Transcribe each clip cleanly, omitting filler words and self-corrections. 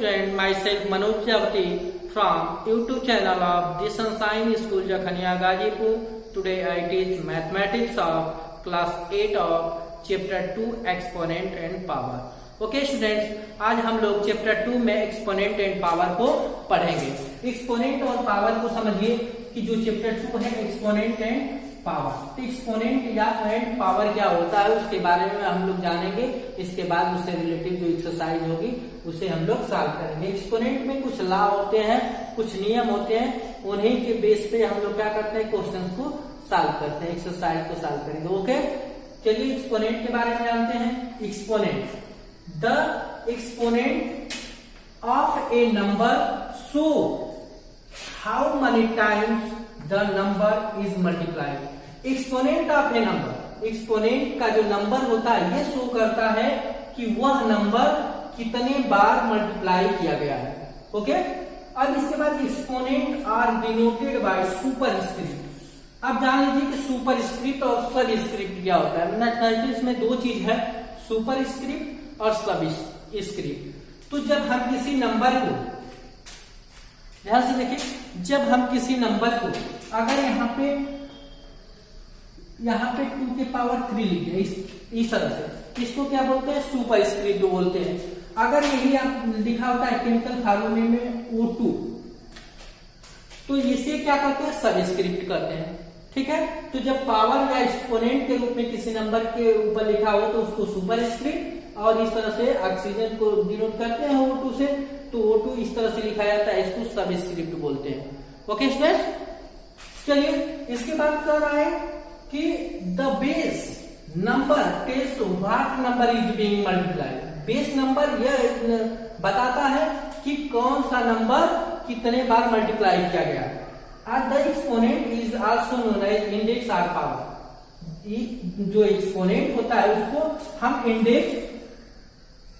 student, myself Manoj Javati from YouTube channel of The Sunshine School, Jakhania, Gazipur. Today I teach mathematics of class 8 of chapter 2 exponent and power. Okay students, आज हम लोग chapter 2 में exponent and power को पढ़ेंगे। Exponent और power को समझिए कि जो चैप्टर 2 है एक्सपोनेंट एंड पावर, तो एक्सपोनेंट या एंड पावर क्या होता है उसके बारे में हम लोग जानेंगे। इसके बाद उससे रिलेटिव जो एक्सरसाइज होगी उसे हम लोग सॉल्व करेंगे। एक्सपोनेंट में कुछ लॉ होते हैं, कुछ नियम होते हैं, उन्हीं के बेस पे हम लोग क्या करते हैं, क्वेश्चन को सॉल्व करते हैं, एक्सरसाइज को सॉल्व करेंगे। ओके, चलिए एक्सपोनेंट के बारे में जानते हैं। Exponent, the exponent of a number show how many times the number is multiplied. Exponent of A number, exponent का जो नंबर होता है ये शो करता है कि वह नंबर कितने बार मल्टीप्लाई किया गया है। ओके, अब इसके बाद exponent are denoted by superscript. अब जान लीजिए कि सुपरस्क्रिप्ट और सबस्क्रिप्ट क्या होता है। मैथमेटिक्स में दो चीज है, सुपरस्क्रिप्ट और सबस्क्रिप्ट। तो जब हम किसी नंबर को, ध्यान से देखिए, जब हम किसी नंबर को अगर यहाँ पे 2 के पावर 3 लिख दिया इस तरह से, इसको क्या बोलते हैं, सुपरस्क्रिप्ट बोलते हैं। अगर यही आप लिखा होता है केमिकल फार्मूले में O2, तो इसे क्या करते हैं, सबस्क्रिप्ट करते हैं। ठीक है, तो जब पावर या एक्सपोनेंट के रूप में किसी नंबर के ऊपर लिखा हो तो उसको सुपरस्क्रिप्ट, और इस तरह से ऑक्सीजन को डिनोट करते हैं O2 से, तो O2 इस तरह से लिखा जाता है, इसको सबस्क्रिप्ट बोलते हैं। ओके स्टूडेंट्स, चलिए इसके बाद कह रहा है कि the base number tells what number is being multiplied. Base number यह बताता है कि कौन सा नंबर कितने बार मल्टीप्लाई किया गया। और the exponent is also known as index or power. जो एक्सपोनेंट होता है उसको हम इंडेक्स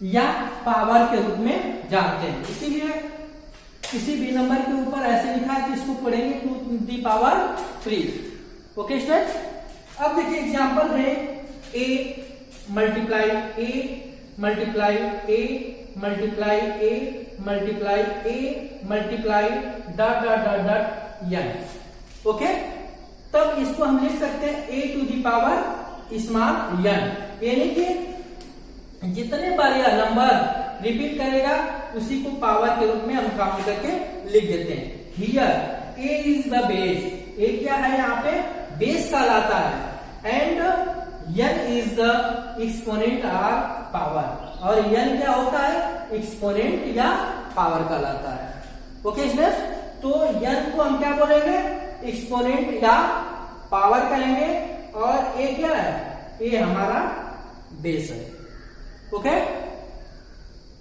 या पावर के रूप में जानते हैं। इसीलिए किसी भी नंबर के ऊपर ऐसे लिखा है कि इसको पढ़ेंगे 2 to the power 3। Okay students, अब देखिए एग्जांपल है a multiply a multiply a multiply a multiply a multiply dot dot dot dot n। Okay, तब इसको हम लिख सकते हैं a to the power small n, यानी कि जितने बार यह नंबर रिपीट करेगा उसी को पावर के रूप में हम काउंट करके लिख देते हैं। Here a is the base, a क्या है यहाँ पे, बेस कहलाता है, and n is the exponent or power, और n क्या होता है, एक्सपोनेंट या पावर कहलाता है। ओके स्टूडेंट्स, तो n को हम क्या बोलेंगे, एक्सपोनेंट या पावर कहेंगे, और a क्या है, a हमारा बेस है। ओके,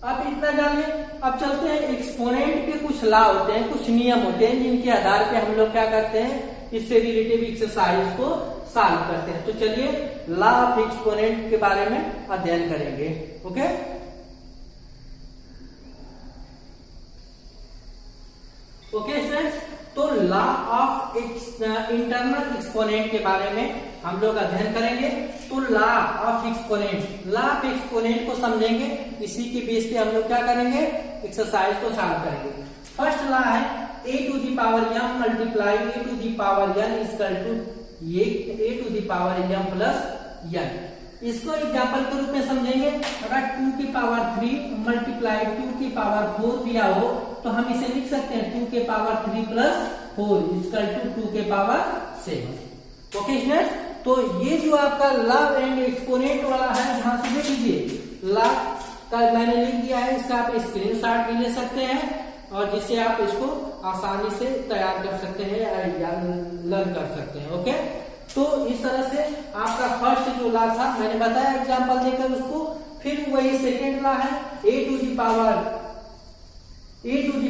अब इतना जानिए। अब चलते हैं, एक्सपोनेंट के कुछ लॉ होते हैं, कुछ नियम होते हैं जिनके आधार पे हम लोग क्या करते हैं, इससे रिलेटिव एक्सरसाइज को सॉल्व करते हैं। तो चलिए लॉ ऑफ एक्सपोनेंट के बारे में अध्ययन करेंगे। ओके, ओके स्टूडेंट्स, तो लॉ ऑफ इंटरनल एक्सपोनेंट के बारे में हम लोग अध्ययन करेंगे। तो law of exponent, law of exponent को समझेंगे, इसी के बेस पे हम लोग क्या करेंगे, एक्सरसाइज को सॉल्व करेंगे। फर्स्ट लॉ है a to the power m multiply a to the power n equal to a to the power m plus n। इसको एग्जांपल के रूप में समझेंगे। अगर 2 की पावर 3 मल्टीप्लाई 2 की पावर 4 दिया हो तो हम इसे लिख सकते हैं 2 के पावर 3 प्लस 4 इक्वल टू 2 के पावर 7। ओके स्टूडेंट्स, तो ये जो आपका लॉ एंड एक्सपोनेंट वाला है, ध्यान से देख लीजिए, लॉ का मैंने लिख दिया है, इसका आप स्क्रीनशॉट भी ले सकते हैं, और जिससे आप इसको आसानी से तैयार कर सकते हैं या लर्न कर सकते हैं। ओके, तो इस तरह से आपका फर्स्ट जो लॉ था मैंने बताया एग्जांपल देकर उसको, फिर वही सेकेंड लॉ है a to the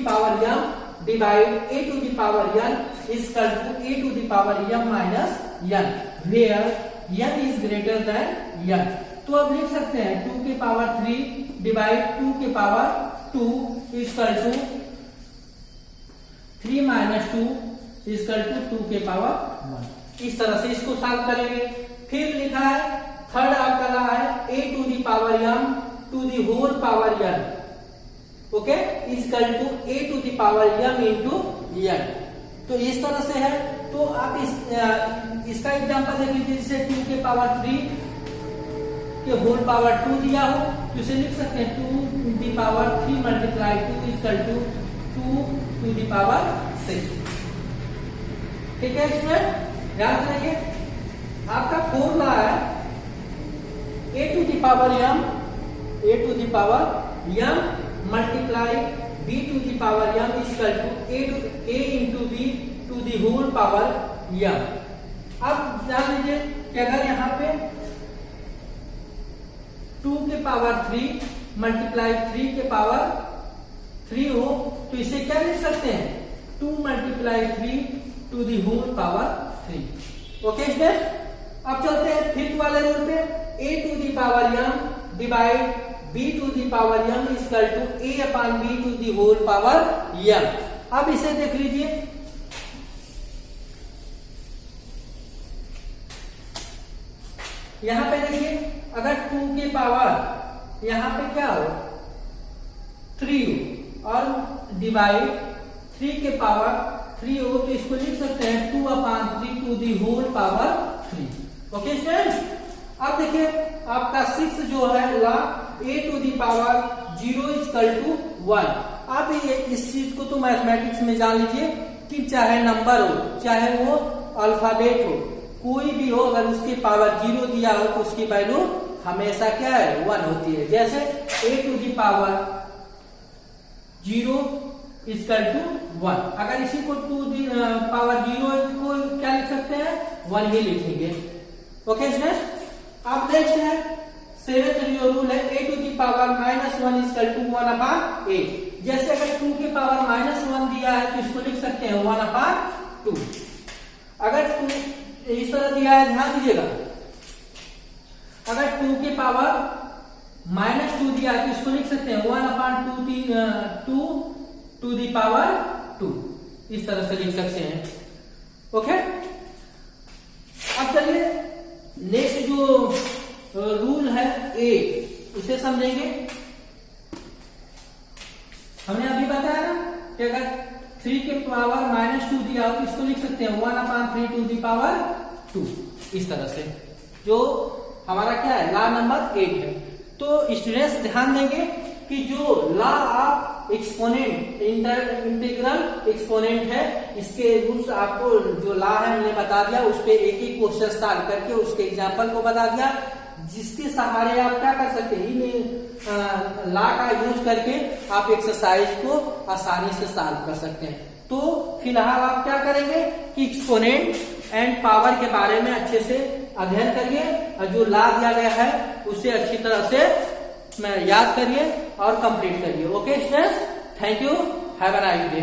power m divide a to the power n equal to a to the power m minus n, where n is greater than n। तो अब लिख सकते हैं 2 के पावर 3 डिवाइड 2 के power 2 equal to 3 minus 2 equal to 2 के power 1। इस तरह से इसको सॉल्व करेंगे। फिर लिखा है थर्ड आपका लॉ है a to the power m to the whole power n okay, equal to a to the power m into n। तो इस तरह से है। तो आप इसका एग्जांपल देख लीजिए, जैसे 2 के पावर 3 के होल पावर 2 दिया हो तो इसे लिख सकते हैं 2 to the power 3 multiply 2 equal to 2 to the power 6। ठीक है, इसमें ध्यान रखिए आपका फॉर्मूला है a to the power m multiply b to the power m equal to a into b to the whole power m। अब ध्यान दीजिए कि अगर यहाँ पे 2 के पावर 3 मल्टीप्लाई 3 के पावर 3 हो तो इसे क्या लिख सकते हैं 2 multiply 3 to the whole power 3। Okay student, अब चलते हैं फिफ्थ वाले रूल पे। a to the power m divide b to the power m equal to a upon b to the whole power m। अब इसे देख लीजिए, यहां पे देखिए अगर 2 के पावर यहां पे क्या हो 3 हो और डिवाइड 3 के पावर 3 हो तो इसको लिख सकते हैं 2 upon 3 to the whole power 3। Okay students, अब देखिए आपका 6 जो है law a to the power 0 equal to 1। आप ये इस चीज को तो मैथमेटिक्स में जान लीजिए कि चाहे नंबर हो चाहे वो अल्फाबेट हो कोई भी हो, अगर उसकी पावर 0 दिया हो तो उसकी वैल्यू हमेशा क्या है 1 होती है। जैसे a to the power 0 equal to 1, अगर इसी को 2 दी पावर 0 को क्या लिख सकते हैं 1 ही लिखेंगे। ओके स्टूडेंट्स, अब नेक्स्ट है 7th जो रूल है a to the power -1 equal to 1 upon 8। जैसे अगर 2 के पावर -1 दिया है तो इसको लिख सकते हैं 1 अपॉन 2। अगर 2 इस तरह दिया है, ध्यान दीजिएगा, अगर 2 के पावर -2 दिया है तो इसको लिख सकते हैं 1 अपॉन 2 टू दी पावर 2। इस तरह से लिख सकते हैं। ओके, अब चलिए नेक्स्ट जो रूल है a उसे समझेंगे। हमने अभी बताया ना कि अगर 3 के पावर -2 दिया हो तो इसको लिख सकते हैं 1 अपॉन 3 टू दी पावर 2। इस तरह से जो हमारा क्या है लॉ नंबर 8 है। तो स्टूडेंट्स ध्यान देंगे कि जो law of exponent integral exponent है इसके रूल्स आपको जो लॉ है हमने बता दिया, उस पे एक एक क्वेश्चन सॉल्व करके उसके एग्जांपल को बता दिया, जिसके सहारे आप क्या कर सकते हैं इन लॉ का यूज करके आप एक्सरसाइज को आसानी से सॉल्व कर सकते हैं। तो फिलहाल आप क्या करेंगे कि एक्सपोनेंट एंड पावर के बारे में अच्छे से अध्ययन करिए और जो लॉ दिया गया है उसे अच्छी तरह से याद करिए और कंप्लीट करिए। Okay students, thank you, have a nice day.